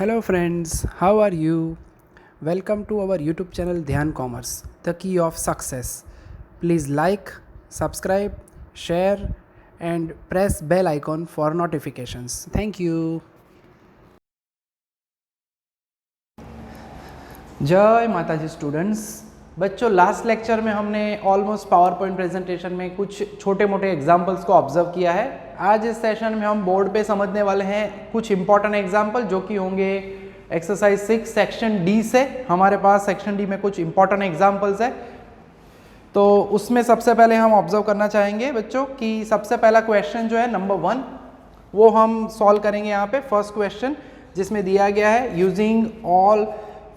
Hello friends, how are you? Welcome to our YouTube channel Dhyan Commerce, the key of success. Please like, subscribe, share and press bell icon for notifications. Thank you. जय माता जी students. बच्चों last lecture में हमने almost power point presentation में कुछ छोटे मोटे examples को ऑब्जर्व किया है। आज इस सेशन में हम बोर्ड पे समझने वाले हैं कुछ इंपॉर्टेंट एग्जाम्पल जो कि होंगे एक्सरसाइज 6 सेक्शन डी से। हमारे पास सेक्शन डी में कुछ इंपॉर्टेंट एग्जाम्पल्स है, तो उसमें सबसे पहले हम ऑब्जर्व करना चाहेंगे बच्चों कि सबसे पहला क्वेश्चन जो है नंबर 1 वो हम सॉल्व करेंगे यहाँ पे। फर्स्ट क्वेश्चन जिसमें दिया गया है using all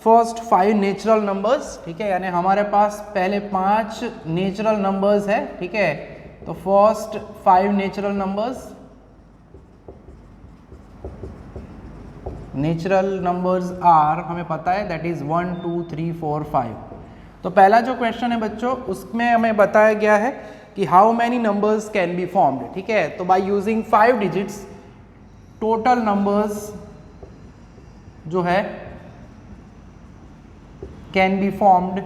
first 5 natural numbers, ठीक है, यानी हमारे पास पहले 5 नेचुरल नंबर्स है, ठीक है। तो फर्स्ट 5 नेचुरल नंबर्स आर हमें पता है दैट इज 1 2 3 4 5। तो पहला जो क्वेश्चन है बच्चों उसमें हमें बताया गया है कि how many numbers can be formed, ठीक है। तो by using 5 digits total numbers जो है can be formed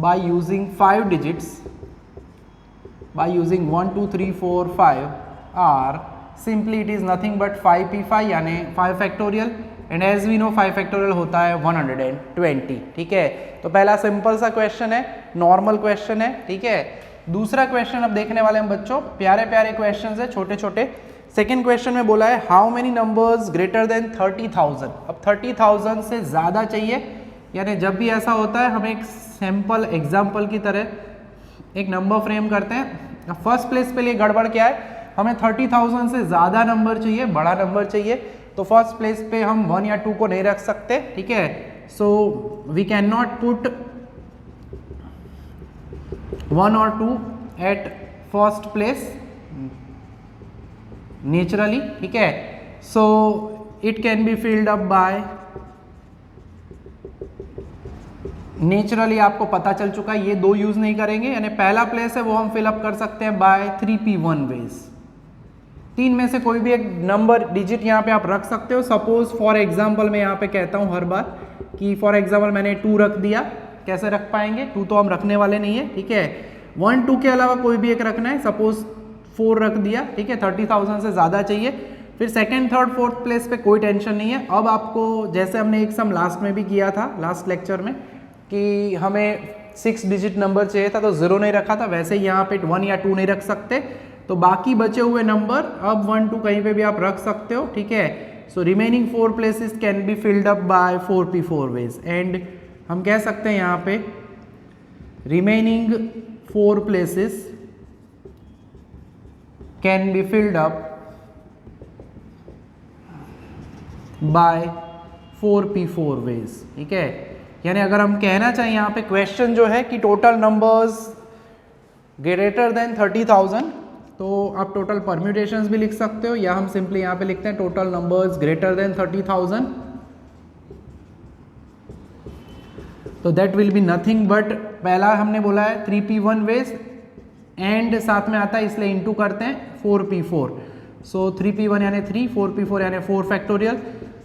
by using 5 digits by using 1 2 3 4 5 are simply it is nothing but 5p5 यानी 5 factorial and as we know 5 factorial होता है 120, ठीक है। तो पहला सिंपल सा क्वेश्चन है, नॉर्मल क्वेश्चन है, ठीक है। दूसरा क्वेश्चन अब देखने वाले हैं बच्चों, प्यारे प्यारे क्वेश्चन है छोटे छोटे। सेकेंड क्वेश्चन में बोला है how many numbers greater than 30,000। अब 30,000 से ज़्यादा चाहिए, यानी जब भी ऐसा होता है हम एक सैंपल एग्जाम्पल की तरह एक नंबर फ्रेम करते हैं। फर्स्ट प्लेस पे लिए गड़बड़ क्या है, हमें 30,000 से ज़्यादा नंबर चाहिए, बड़ा नंबर चाहिए, तो फर्स्ट प्लेस पे हम 1 या 2 को नहीं रख सकते, ठीक है। So we can not put 1 और 2 एट फर्स्ट प्लेस नेचुरली, ठीक है। So it can be filled up by naturally, आपको पता चल चुका है ये 2 यूज नहीं करेंगे, यानी पहला प्लेस है वो हम फिलअप कर सकते हैं बाय 3p1 वेज। 3 में से कोई भी एक नंबर डिजिट यहाँ पे आप रख सकते हो। सपोज फॉर एग्जांपल मैं यहाँ पे कहता हूँ हर बार कि फॉर एग्जांपल मैंने 2 रख दिया, कैसे रख पाएंगे, 2 तो हम रखने वाले नहीं है, ठीक है। 1 2 के अलावा कोई भी एक रखना है, सपोज 4 रख दिया, ठीक है। 30,000 से ज़्यादा चाहिए। फिर सेकेंड थर्ड फोर्थ प्लेस पे कोई टेंशन नहीं है। अब आपको जैसे हमने एक सम लास्ट में भी किया था, लास्ट लेक्चर में, कि हमें 6 डिजिट नंबर चाहिए था तो 0 नहीं रखा था, वैसे यहाँ पे 1 या 2 नहीं रख सकते, तो बाकी बचे हुए नंबर अब 1 2 कहीं पे भी आप रख सकते हो, ठीक है। सो remaining 4 places can be filled up by 4p4 ways, and हम कह सकते हैं यहाँ पे remaining 4 places can be filled up by 4p4 ways, ठीक है। यानी अगर हम कहना चाहें यहाँ पे क्वेश्चन जो है कि टोटल नंबर्स ग्रेटर देन 30,000, तो आप टोटल परम्यूटेशंस भी लिख सकते हो, या हम सिंपली यहाँ पे लिखते हैं टोटल नंबर्स ग्रेटर देन 30,000। तो that will be nothing but, पहला हमने बोला है 3p1 वेज एंड साथ में आता है इसलिए इनटू करते हैं 4p4। सो 3p1 यानी 3, 4p4 यानी 4 फैक्टोरियल।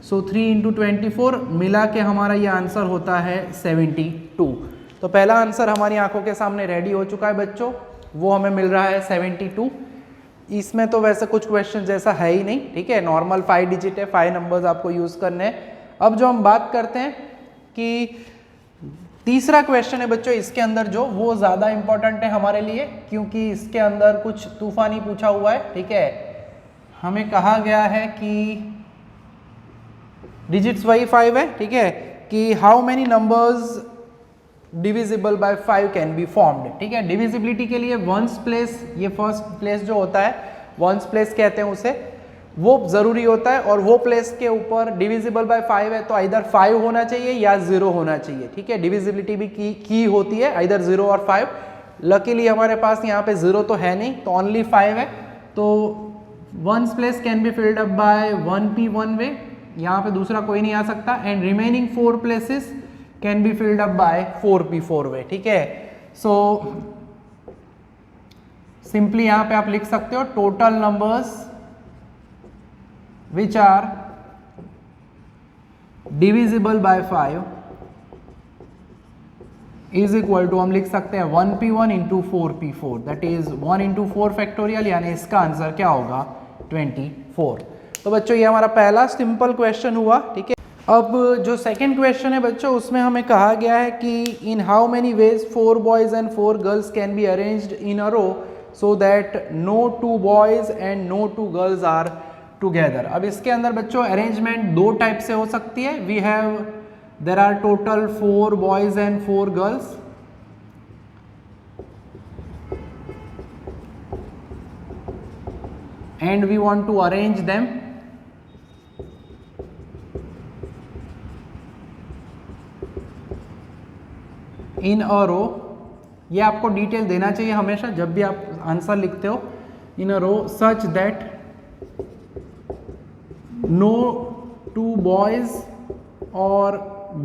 सो 3 इंटू 24 मिला के हमारा ये आंसर होता है 72। तो पहला आंसर हमारी आंखों के सामने रेडी हो चुका है बच्चों, वो हमें मिल रहा है 72। इसमें तो वैसे कुछ क्वेश्चन जैसा है ही नहीं, ठीक है, नॉर्मल 5 डिजिट है, 5 नंबर्स आपको यूज करने हैं। अब जो हम बात करते हैं कि तीसरा क्वेश्चन है बच्चों, इसके अंदर जो वो ज़्यादा इंपॉर्टेंट है हमारे लिए, क्योंकि इसके अंदर कुछ तूफानी पूछा हुआ है, ठीक है। हमें कहा गया है कि डिजिट्स वही 5 है, ठीक है, कि how many numbers divisible by 5 can be formed, ठीक है। डिविजिबिलिटी के लिए वंस प्लेस, ये फर्स्ट प्लेस जो होता है वंस प्लेस कहते हैं उसे, वो जरूरी होता है, और वो प्लेस के ऊपर डिविजिबल बाय 5 है तो इधर 5 होना चाहिए या 0 होना चाहिए, ठीक है। डिविजिबिलिटी भी की होती है इधर 0 और 5। लकीली हमारे पास यहाँ पे 0 तो है नहीं, तो ओनली 5 है, तो ones place can be filled up by 1p1 वे, यहाँ पे दूसरा कोई नहीं आ सकता, and remaining 4 places can be filled up by 4p4 वे, ठीक है। सो सिंपली यहाँ पे आप लिख सकते हो total numbers which are divisible by 5 is equal to, हम लिख सकते हैं 1p1 into 4p4, that is 1 into 4 factorial, यानी इसका आंसर क्या होगा 24। तो बच्चों ये हमारा पहला सिंपल क्वेश्चन हुआ, ठीक है। अब जो सेकंड क्वेश्चन है बच्चों, उसमें हमें कहा गया है कि in how many ways 4 boys and 4 girls can be arranged in a row so that no 2 boys and no 2 girls are together. अब इसके अंदर बच्चों अरेंजमेंट दो टाइप से हो सकती है। We have, there are total 4 boys and 4 girls, and we want to arrange them in a row। ये आपको डिटेल देना चाहिए हमेशा जब भी आप आंसर लिखते हो, in a row such that no 2 boys or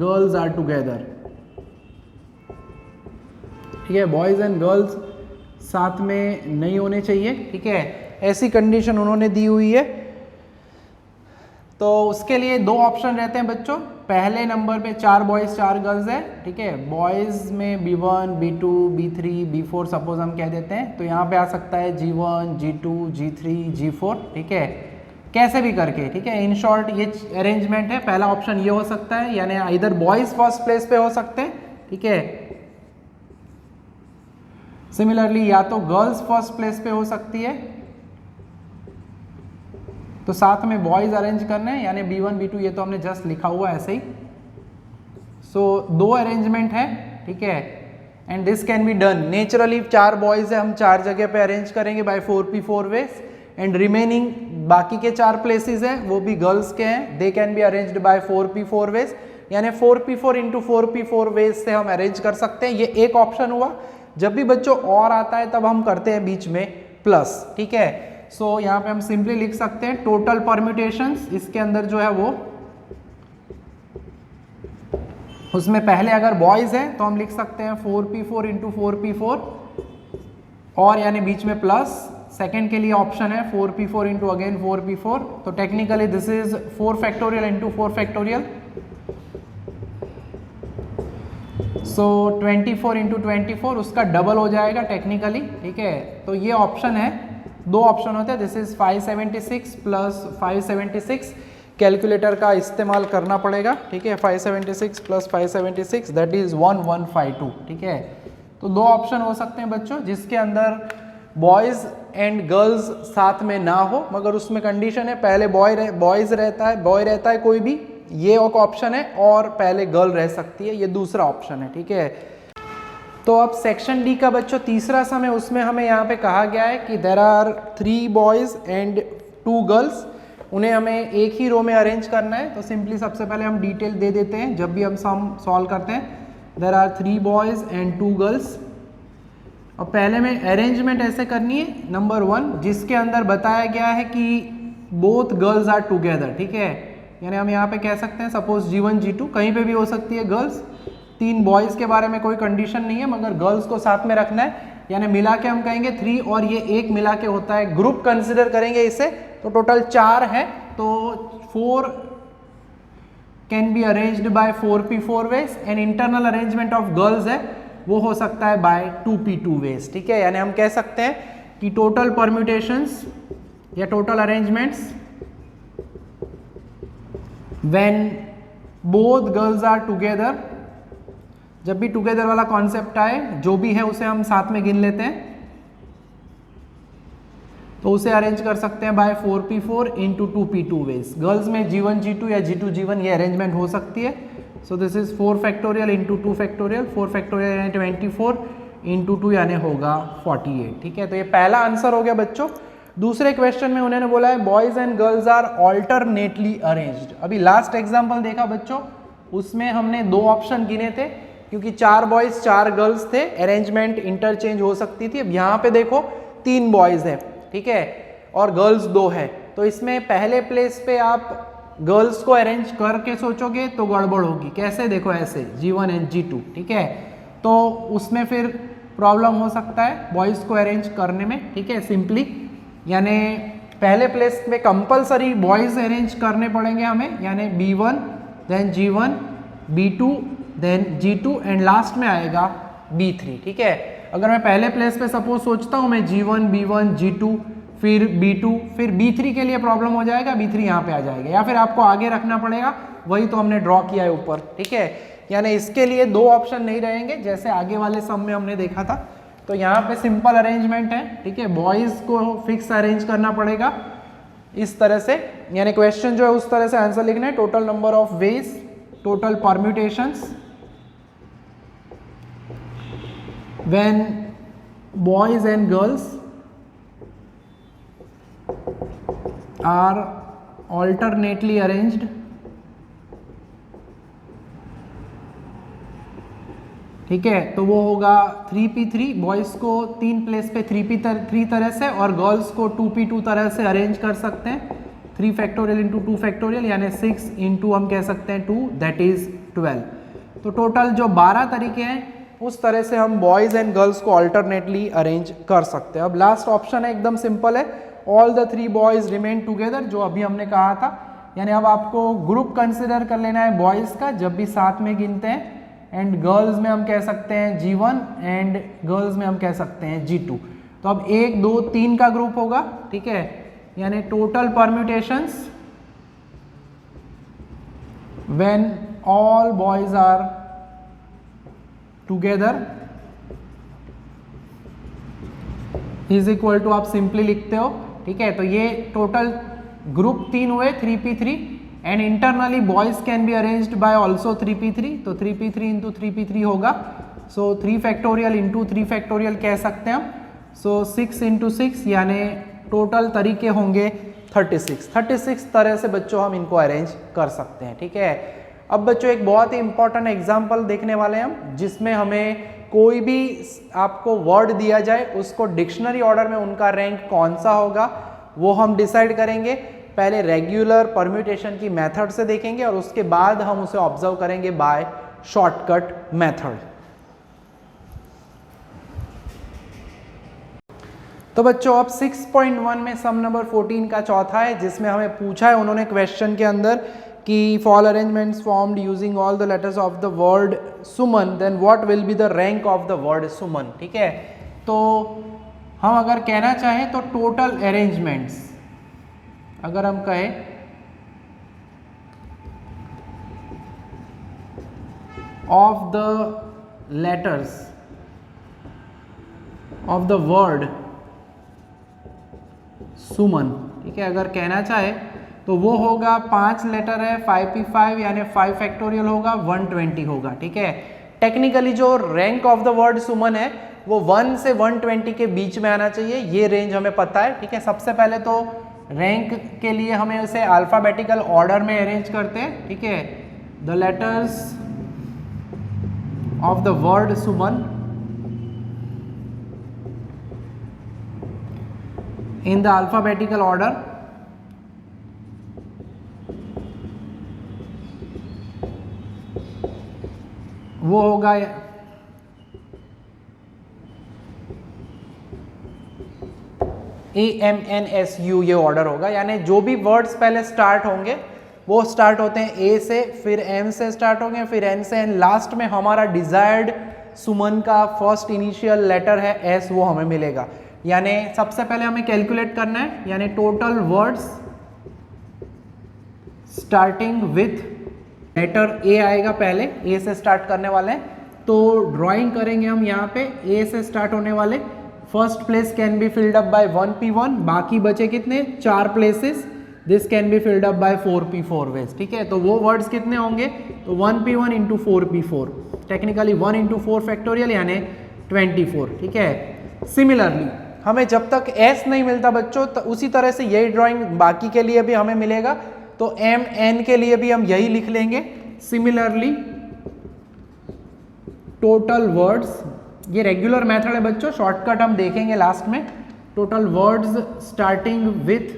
girls are together। ठीक है, बॉयज एंड गर्ल्स साथ में नहीं होने चाहिए, ठीक है, ऐसी कंडीशन उन्होंने दी हुई है। तो उसके लिए दो ऑप्शन रहते हैं बच्चों। पहले नंबर पे 4 बॉयज 4 गर्ल्स है, ठीक है, बॉयज में B1 B2 B3 B4 suppose हम कह देते हैं, तो यहाँ पे आ सकता है G1 G2 G3 G4, ठीक है, कैसे भी करके, ठीक है। इन शॉर्ट ये अरेंजमेंट है। पहला ऑप्शन ये हो सकता है, यानी इधर बॉयज फर्स्ट प्लेस पे हो सकते हैं, ठीक है। सिमिलरली या तो गर्ल्स फर्स्ट प्लेस पे हो सकती है, तो साथ में बॉयज अरेंज करने हैं, यानी B1 B2 ये तो हमने जस्ट लिखा हुआ ऐसे ही। सो दो अरेंजमेंट है, ठीक है, and this can be done naturally. 4 boys है, हम 4 जगह पे अरेंज करेंगे bye 4p4 ways, and remaining बाकी के 4 प्लेसेस हैं वो भी गर्ल्स के हैं, they can be arranged by 4p4 ways, यानी 4p4 इंटू 4p4 वेज से हम अरेंज कर सकते हैं। ये एक ऑप्शन हुआ। जब भी बच्चों और आता है तब हम करते हैं बीच में प्लस, ठीक है। सो यहाँ पे हम सिंपली लिख सकते हैं टोटल परम्यूटेशंस, इसके अंदर जो है वो, उसमें पहले अगर बॉयज है तो हम लिख सकते हैं 4p4 इंटू 4p4, और यानी बीच में प्लस। सेकेंड के लिए ऑप्शन है 4p4 इंटू अगेन 4p4, तो technically this is 4 factorial into 4 factorial, so 24 into 24 उसका डबल हो जाएगा टेक्निकली, ठीक है। तो ये ऑप्शन है, दो ऑप्शन होते हैं, दिस इज 576 प्लस 576, कैलकुलेटर का इस्तेमाल करना पड़ेगा, ठीक है। 576 प्लस 576 दैट इज 1152, ठीक है। तो दो ऑप्शन हो सकते हैं बच्चों, जिसके अंदर बॉयज एंड गर्ल्स साथ में ना हो, मगर उसमें कंडीशन है पहले बॉयज रहता है, बॉय रहता है कोई भी, ये एक ऑप्शन है, और पहले गर्ल रह सकती है, ये दूसरा ऑप्शन है, ठीक है। तो अब सेक्शन डी का बच्चों तीसरा सम है, उसमें हमें यहाँ पे कहा गया है कि there are 3 boys and 2 girls, उन्हें हमें एक ही रो में अरेंज करना है। तो सिंपली सबसे पहले हम डिटेल दे देते हैं जब भी हम सम सॉल्व करते हैं। There are 3 boys and 2 girls, और पहले में अरेंजमेंट ऐसे करनी है नंबर 1, जिसके अंदर बताया गया है कि बोथ गर्ल्स आर टुगेदर, ठीक है। यानी हम यहाँ पे कह सकते हैं सपोज G1 G2 कहीं पे भी हो सकती है गर्ल्स, 3 बॉयज़ के बारे में कोई कंडीशन नहीं है, मगर गर्ल्स को साथ में रखना है, यानी मिला के हम कहेंगे 3, और ये एक मिला के होता है ग्रुप, कंसिडर करेंगे इसे, तो टोटल 4 है, तो 4 can be arranged by 4p4 ways, and internal arrangement of girls है वो हो सकता है बाय 2p2 वेज, ठीक है। यानी हम कह सकते हैं कि टोटल परम्यूटेशंस या total arrangements when both girls are together, जब भी टुगेदर वाला कॉन्सेप्ट आए, जो भी है उसे हम साथ में गिन लेते हैं, तो उसे अरेंज कर सकते हैं bye 4p4 into 2p2 veg. Girls में G1 G2 या G2 G1 ये अरेंजमेंट हो सकती है। सो this is 4 factorial into 2 factorial, 4 factorial यानी 24 इंटू 2 यानी होगा 48, ठीक है। तो ये पहला आंसर हो गया बच्चों। दूसरे क्वेश्चन में उन्होंने बोला है boys and girls are alternately arranged. अभी लास्ट एग्जाम्पल देखा बच्चों, उसमें हमने 2 ऑप्शन गिने थे, क्योंकि 4 बॉयज 4 गर्ल्स थे, अरेंजमेंट इंटरचेंज हो सकती थी। अब यहाँ पे देखो 3 बॉयज है, ठीक है, और गर्ल्स 2 है, तो इसमें पहले प्लेस पे आप गर्ल्स को अरेंज करके सोचोगे तो गड़बड़ होगी। कैसे? देखो ऐसे G1 एंड G2, ठीक है, तो उसमें फिर प्रॉब्लम हो सकता है बॉयज को अरेंज करने में, ठीक है। सिंपली यानी पहले प्लेस में कंपलसरी बॉयज अरेंज करने पड़ेंगे हमें, यानी B1 then G1, B2, then G2 and last में आएगा B3, ठीक है। अगर मैं पहले प्लेस पे सपोज सोचता हूँ मैं G1, B1, G2, फिर B2, फिर B3 के लिए प्रॉब्लम हो जाएगा, B3 यहाँ पे आ जाएगा, या फिर आपको आगे रखना पड़ेगा, वही तो हमने ड्रॉ किया है ऊपर, ठीक है। यानी इसके लिए दो ऑप्शन नहीं रहेंगे जैसे आगे वाले सम में हमने देखा था। तो यहाँ पे सिंपल अरेंजमेंट है, ठीक है। बॉयज़ को फिक्स अरेंज करना पड़ेगा इस तरह से, यानी क्वेश्चन जो है उस तरह से आंसर लिखना है। Total number of ways, total permutations when boys and girls are alternately arranged ठीक है। तो वो होगा 3p3, बॉयज़ को 3 प्लेस पे 3p3 तरह से और गर्ल्स को 2p2 तरह से अरेंज कर सकते हैं। 3 फैक्टोरियल इंटू 2 फैक्टोरियल यानी 6 इंटू हम कह सकते हैं 2, दैट इज 12। तो टोटल जो 12 तरीके हैं उस तरह से हम बॉयज़ एंड गर्ल्स को अल्टरनेटली अरेंज कर सकते हैं। अब लास्ट ऑप्शन है, एकदम सिंपल है, all the 3 boys remain together, जो अभी हमने कहा था। यानी अब आपको ग्रुप कंसिडर कर लेना है बॉयज़ का जब भी साथ में गिनते हैं, एंड गर्ल्स में हम कह सकते हैं G1 एंड गर्ल्स में हम कह सकते हैं G2। तो अब 1, 2, 3 का ग्रुप होगा, ठीक है। यानी total permutations when all boys are together is equal to, आप सिंपली लिखते हो, ठीक है। तो ये टोटल ग्रुप 3 हुए 3p3 and internally boys can be arranged bye also 3p3, तो 3p3 इंटू 3p3 होगा। सो 3 फैक्टोरियल इंटू 3 फैक्टोरियल कह सकते हैं हम। सो 6 इंटू 6 यानी टोटल तरीके होंगे 36 तरह से बच्चों हम इनको अरेंज कर सकते हैं, ठीक है। अब बच्चों एक बहुत ही इंपॉर्टेंट एग्जाम्पल देखने वाले हैं हम, जिसमें हमें कोई भी आपको वर्ड दिया जाए उसको डिक्शनरी ऑर्डर में उनका रैंक कौन सा होगा वो हम डिसाइड करेंगे। पहले रेगुलर परम्यूटेशन की मेथड से देखेंगे और उसके बाद हम उसे ऑब्जर्व करेंगे बाय शॉर्टकट मेथड। तो बच्चों अब 6.1 में सम नंबर 14 का चौथा है, जिसमें हमें पूछा है उन्होंने क्वेश्चन के अंदर कि if all arrangements formed using all the letters of the word Suman, then what will be the rank of the word Suman, ठीक है। तो हम अगर कहना चाहें तो टोटल अरेंजमेंट्स, अगर हम कहें of the letters of the word Suman, ठीक है, अगर कहना चाहे तो वो होगा 5 लेटर है, 5p5 यानी 5 फैक्टोरियल होगा, 120 होगा, ठीक है। टेक्निकली जो रैंक ऑफ द वर्ड सुमन है वो 1 से 120 के बीच में आना चाहिए, ये रेंज हमें पता है, ठीक है। सबसे पहले तो रैंक के लिए हमें उसे अल्फाबेटिकल ऑर्डर में अरेंज करते हैं, ठीक है। The letters of the word Suman in the alphabetical order, वो होगा AMNSU, ये ऑर्डर होगा। यानी जो भी वर्ड्स पहले स्टार्ट होंगे वो स्टार्ट होते हैं A से, फिर M से स्टार्ट होंगे, फिर N से, एंड लास्ट में हमारा डिजायर्ड सुमन का फर्स्ट इनिशियल लेटर है S, वो हमें मिलेगा। यानी सबसे पहले हमें कैलकुलेट करना है, यानी total words starting with letter A आएगा, पहले A से स्टार्ट करने वाले हैं। तो ड्राइंग करेंगे हम यहाँ पे A से स्टार्ट होने वाले। First place can be filled up by 1p1, बाकी बचे कितने 4 places, this can be filled up by 4p4 ways, ठीक है। तो वो वर्ड्स कितने होंगे, तो 1p1 into 4p4, technically 1 into 4 factorial यानी 24, ठीक है। सिमिलरली हमें जब तक S नहीं मिलता बच्चों, तो उसी तरह से यही ड्राइंग बाकी के लिए भी हमें मिलेगा, तो MN के लिए भी हम यही लिख लेंगे। सिमिलरली टोटल वर्ड्स, ये रेगुलर मेथड है बच्चों, शॉर्टकट हम देखेंगे लास्ट में। Total words starting with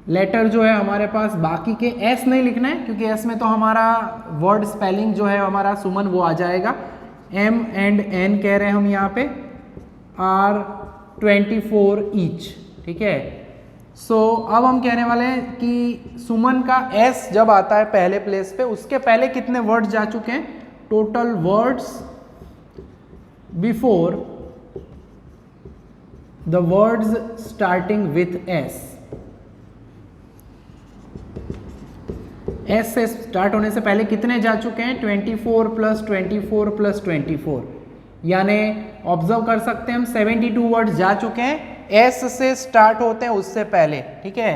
letter जो है हमारे पास बाकी के S नहीं लिखना है, क्योंकि S में तो हमारा वर्ड स्पेलिंग जो है हमारा सुमन वो आ जाएगा। M एंड N कह रहे हैं हम यहाँ पे आर 24 ईच, ठीक है। सो अब हम कहने वाले हैं कि सुमन का एस जब आता है पहले प्लेस पे, उसके पहले कितने वर्ड्स जा चुके हैं, total words before the words starting with S. S से स्टार्ट होने से पहले कितने जा चुके हैं, 24 + 24 + 24, यानी ऑब्जर्व कर सकते हैं हम 72 वर्ड्स जा चुके हैं एस से स्टार्ट होते हैं उससे पहले। ठीक है,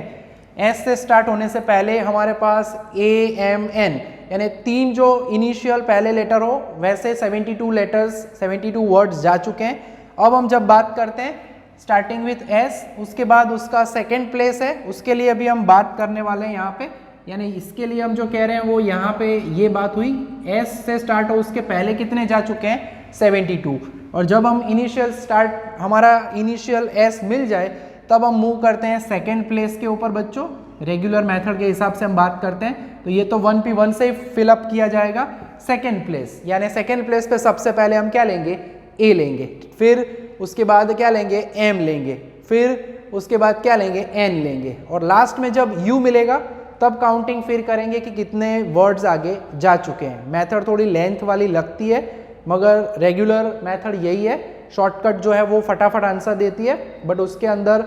एस से स्टार्ट होने से पहले हमारे पास ए एम एन यानी 3 जो इनिशियल पहले लेटर हो, वैसे 72 लेटर्स 72 वर्ड्स जा चुके हैं। अब हम जब बात करते हैं स्टार्टिंग विथ एस, उसके बाद उसका सेकेंड प्लेस है, उसके लिए अभी हम बात करने वाले हैं यहाँ पे, यानी इसके लिए हम जो कह रहे हैं वो यहाँ पे ये बात हुई एस से स्टार्ट हो उसके पहले कितने जा चुके हैं, 72। और जब हम इनिशियल स्टार्ट हमारा इनिशियल एस मिल जाए तब हम मूव करते हैं सेकेंड प्लेस के ऊपर बच्चों। रेगुलर मेथड के हिसाब से हम बात करते हैं तो ये तो 1p1 से फिलअप किया जाएगा सेकेंड प्लेस, यानी सेकेंड प्लेस पे सबसे पहले हम क्या लेंगे, ए लेंगे, फिर उसके बाद क्या लेंगे, एम लेंगे, फिर उसके बाद क्या लेंगे, एन लेंगे, और लास्ट में जब यू मिलेगा तब काउंटिंग फिर करेंगे कि कितने वर्ड्स आगे जा चुके हैं। मेथड थोड़ी लेंथ वाली लगती है मगर रेगुलर मेथड यही है, शॉर्टकट जो है वो फटाफट आंसर देती है, बट उसके अंदर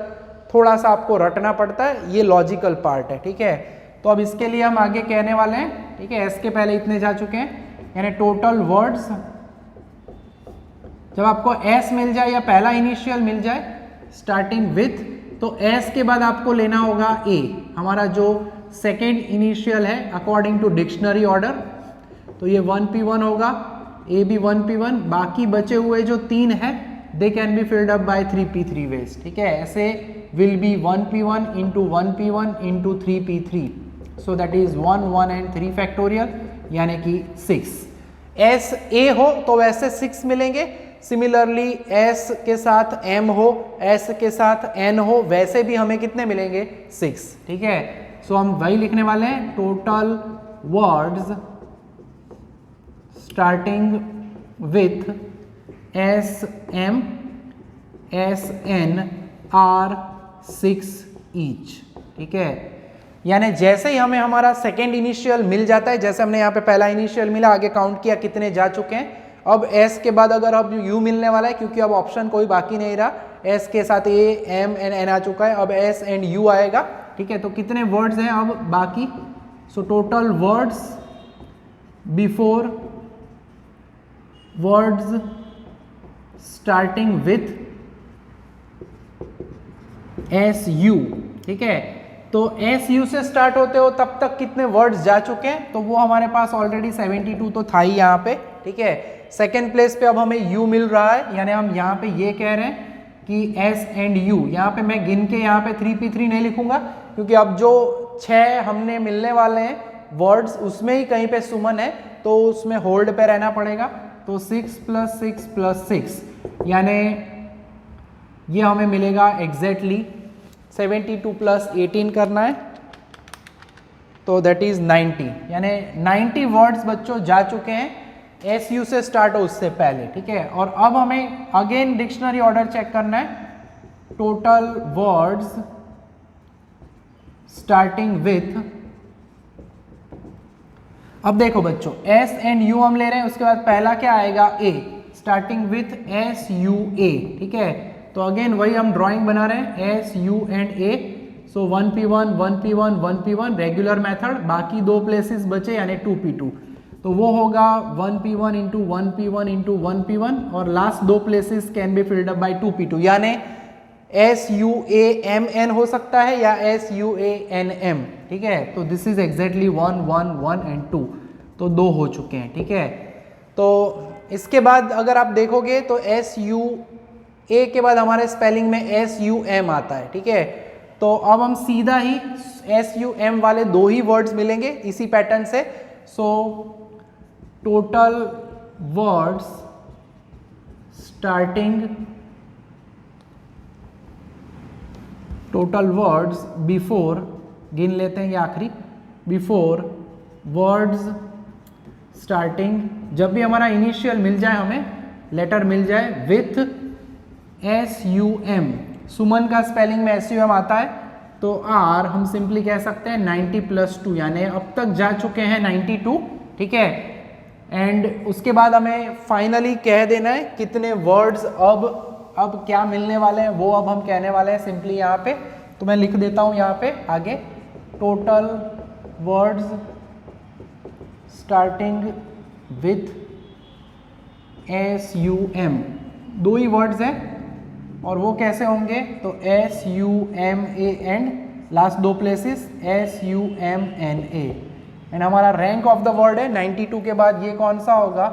थोड़ा सा आपको रटना पड़ता है, ये लॉजिकल पार्ट है। ठीक है, तो अब इसके लिए हम आगे कहने वाले हैं, ठीक है, एस के पहले इतने जा चुके हैं, यानी टोटल वर्ड्स जब आपको एस मिल जाए या पहला इनिशियल मिल जाए स्टार्टिंग विथ, तो एस के बाद आपको लेना होगा ए, हमारा जो सेकेंड इनिशियल है अकॉर्डिंग टू डिक्शनरी ऑर्डर, तो ये 1p1 होगा, ए भी 1p1, बाकी बचे हुए जो 3 है they can be filled up by 3p3 ways. ठीक है, ऐसे will be 1p1 into 1p1 into 3p3, so that is 1 1 and 3 factorial यानी कि 6। एस ए हो तो वैसे 6 मिलेंगे, सिमिलरली एस के साथ एम हो, एस के साथ एन हो, वैसे भी हमें कितने मिलेंगे, 6। ठीक है, सो हम वही लिखने वाले हैं, total words starting with S M S N are 6 each. ठीक है, यानी जैसे ही हमें हमारा सेकेंड इनिशियल मिल जाता है, जैसे हमने यहाँ पे पहला इनिशियल मिला, आगे काउंट किया कितने जा चुके हैं, अब एस के बाद अगर अब यू मिलने वाला है, क्योंकि अब ऑप्शन कोई बाकी नहीं रहा, एस के साथ ए एम एन एन आ चुका है, अब एस एंड यू आएगा। ठीक है, तो कितने वर्ड्स हैं अब बाकी, so total words before words starting with S U. ठीक है, तो एस यू से स्टार्ट होते हो तब तक कितने वर्ड्स जा चुके हैं, तो वो हमारे पास ऑलरेडी 72 तो था ही यहाँ पे। ठीक है, सेकेंड प्लेस पे अब हमें यू मिल रहा है, यानी हम यहाँ पे ये कह रहे हैं कि एस एंड यू, यहाँ पे मैं गिन के यहाँ पे 3p3 नहीं लिखूंगा, क्योंकि अब जो 6 हमने मिलने वाले हैं वर्ड्स उसमें ही कहीं पे सुमन है, तो उसमें होल्ड पे रहना पड़ेगा, तो 6 + 6 + 6 यानी ये हमें मिलेगा एग्जैक्टली 72 + 18 करना है, तो दैट इज 90, यानी 90 वर्ड्स बच्चों जा चुके हैं एस यू से स्टार्ट हो उससे पहले। ठीक है, और अब हमें अगेन डिक्शनरी ऑर्डर चेक करना है, टोटल वर्ड्स स्टार्टिंग विथ, अब देखो बच्चों एस एंड यू हम ले रहे हैं, उसके बाद पहला क्या आएगा, ए, स्टार्टिंग विथ एस यू ए। ठीक है, तो अगेन वही हम ड्राइंग बना रहे हैं, S U and A, so 1p1 1p1 1p1 regular method, बाकी 2 प्लेसेस बचे यानी 2p2, तो वो होगा 1p1 into 1p1 into 1p1, और last 2 places can be filled up by 2p2, यानी S U A M N हो सकता है या S U A N M. ठीक है, तो दिस इज एग्जैक्टली 1 1 1 एंड 2, तो 2 हो चुके हैं। ठीक है, तो इसके बाद अगर आप देखोगे तो एस यू ए के बाद हमारे स्पेलिंग में एस यू एम आता है। ठीक है, तो अब हम सीधा ही एस यू एम वाले 2 ही वर्ड्स मिलेंगे इसी पैटर्न से, so total words starting total words before, गिन लेते हैं ये आखिरी, बिफोर वर्ड्स स्टार्टिंग, जब भी हमारा इनिशियल मिल जाए, हमें लेटर मिल जाए विथ एस यू एम, सुमन का स्पेलिंग में एस यू एम आता है, तो आर हम सिंपली कह सकते हैं 90 + 2, यानी अब तक जा चुके हैं 92, ठीक है। एंड उसके बाद हमें फाइनली कह देना है कितने वर्ड्स अब क्या मिलने वाले हैं, वो अब हम कहने वाले हैं सिंपली यहाँ पे। तो मैं लिख देता हूँ यहाँ पे आगे, total words starting with SUM, 2 he words हैं और वो कैसे होंगे, तो SUMA and last 2 places SUMNA। And हमारा रैंक ऑफ द वर्ड है 92 के बाद ये कौन सा होगा,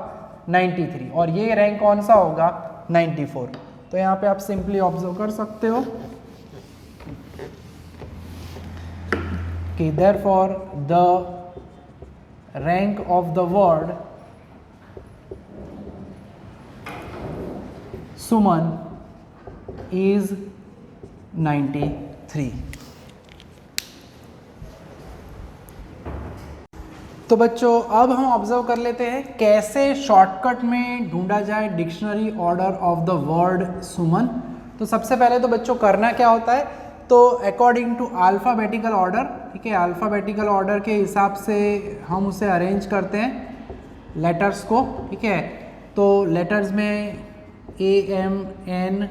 93, और ये रैंक कौन सा होगा, 94। तो यहाँ पे आप सिंपली ऑब्जर्व कर सकते हो कि therefore the rank of the word Suman is 93। तो बच्चों अब हम ऑब्जर्व कर लेते हैं कैसे शॉर्टकट में ढूंढा जाए dictionary order of the word Suman. तो सबसे पहले तो बच्चों करना क्या होता है, तो अकॉर्डिंग टू अल्फ़ाबेटिकल ऑर्डर, ठीक है, अल्फ़ाबेटिकल ऑर्डर के हिसाब से हम उसे अरेंज करते हैं लेटर्स को, ठीक है। तो लेटर्स में AMNSU,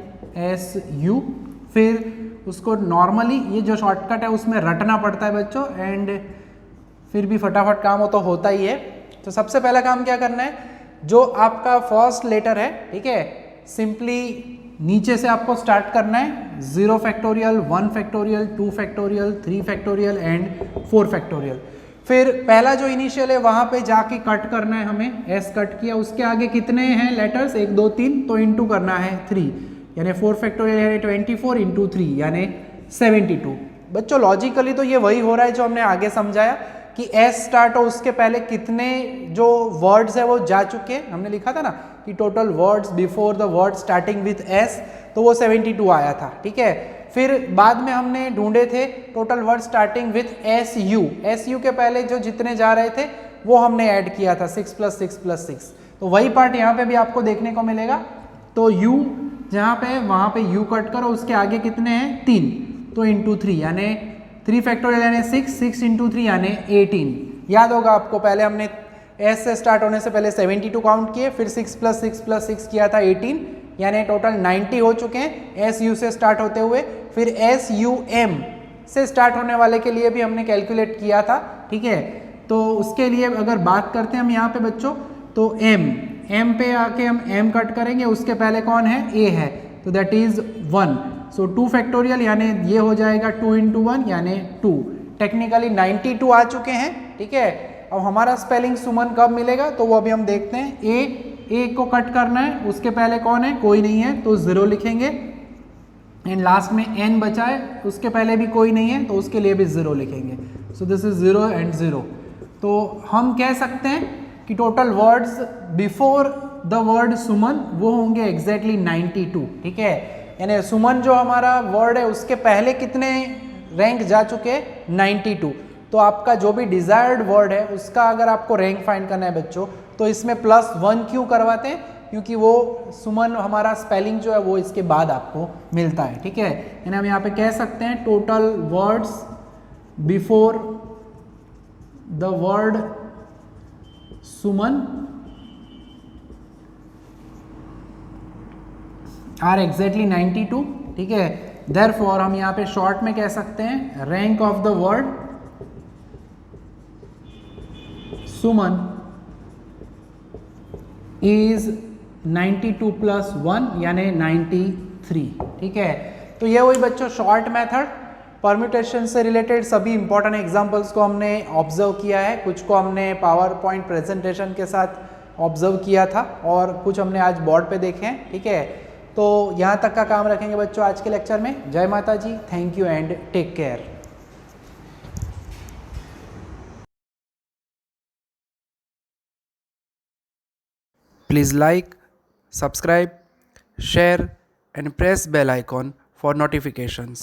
फिर उसको नॉर्मली ये जो शॉर्टकट है उसमें रटना पड़ता है बच्चों, एंड फिर भी फटाफट काम हो तो होता ही है। तो सबसे पहला काम क्या करना है, जो आपका फर्स्ट लेटर है, ठीक है, सिंपली नीचे से आपको स्टार्ट करना है, 0 factorial, 1 factorial, 2 factorial, 3 factorial and 4 factorial. फिर पहला जो इनिशियल है वहाँ पे जाके कट करना है हमें, S कट किया, उसके आगे कितने हैं लेटर्स, 1 2 3, तो इंटू करना है 3, यानी 4 फैक्टोरियल यानी 24 इंटू 3 यानी 72। बच्चों लॉजिकली तो ये वही हो रहा है जो हमने आगे समझाया कि S स्टार्ट हो उसके पहले कितने जो वर्ड्स है वो जा चुके हैं। हमने लिखा था ना कि total words before the word starting with S, तो वो 72 आया था, ठीक है। फिर बाद में हमने ढूंढे थे total word starting with SU के पहले जो जितने जा रहे थे वो हमने ऐड किया था 6 + 6 + 6। तो वही पार्ट यहाँ पे भी आपको देखने को मिलेगा। तो U जहाँ पे वहाँ पे U कट करो, उसके आगे कितने हैं 3, तो इंटू 3 यानी 3 फैक्टोरियल यानी 6 इंटू 3 यानी 18। याद होगा आपको, पहले हमने S से स्टार्ट होने से पहले 72 काउंट किए, फिर 6 + 6 + 6 किया था 18, यानी टोटल 90 हो चुके हैं SU से स्टार्ट होते हुए। फिर SUM से स्टार्ट होने वाले के लिए भी हमने कैलकुलेट किया था, ठीक है। तो उसके लिए अगर बात करते हैं हम यहाँ पे बच्चों, तो M पे आके हम M कट करेंगे, उसके पहले कौन है, A है, तो दैट इज 1, सो 2 फैक्टोरियल यानी ये हो जाएगा 2 इंटू 1 यानी 2। टेक्निकली 92 आ चुके हैं, ठीक है। अब हमारा स्पेलिंग सुमन कब मिलेगा, तो वो अभी हम देखते हैं। ए को कट करना है, उसके पहले कौन है, कोई नहीं है, तो 0 लिखेंगे, एंड लास्ट में N बचा है, उसके पहले भी कोई नहीं है, तो उसके लिए भी 0 लिखेंगे। So this is 0 and 0। तो हम कह सकते हैं कि total words before the word Suman वो होंगे एग्जैक्टली 92, ठीक है। यानी सुमन जो हमारा वर्ड है उसके पहले कितने रैंक जा चुके हैं, 92। तो आपका जो भी डिजायर्ड वर्ड है उसका अगर आपको रैंक फाइंड करना है बच्चों, तो इसमें +1 क्यों करवाते हैं, क्योंकि वो सुमन हमारा स्पेलिंग जो है वो इसके बाद आपको मिलता है, ठीक है। यानी हम यहाँ पे कह सकते हैं total words before the word Suman are exactly 92, ठीक है। देयरफॉर हम यहाँ पे शॉर्ट में कह सकते हैं rank of the word Suman is 92 + 1 यानी 93, ठीक है। तो ये वही बच्चों शॉर्ट मेथड, परम्यूटेशन से रिलेटेड सभी इंपॉर्टेंट एग्जांपल्स को हमने ऑब्जर्व किया है, कुछ को हमने पावर पॉइंट प्रेजेंटेशन के साथ ऑब्जर्व किया था और कुछ हमने आज बोर्ड पे देखे हैं, ठीक है। तो यहाँ तक का काम रखेंगे बच्चों आज के लेक्चर में। जय माता जी, thank you and take care. Please like, subscribe, share and press bell icon for notifications.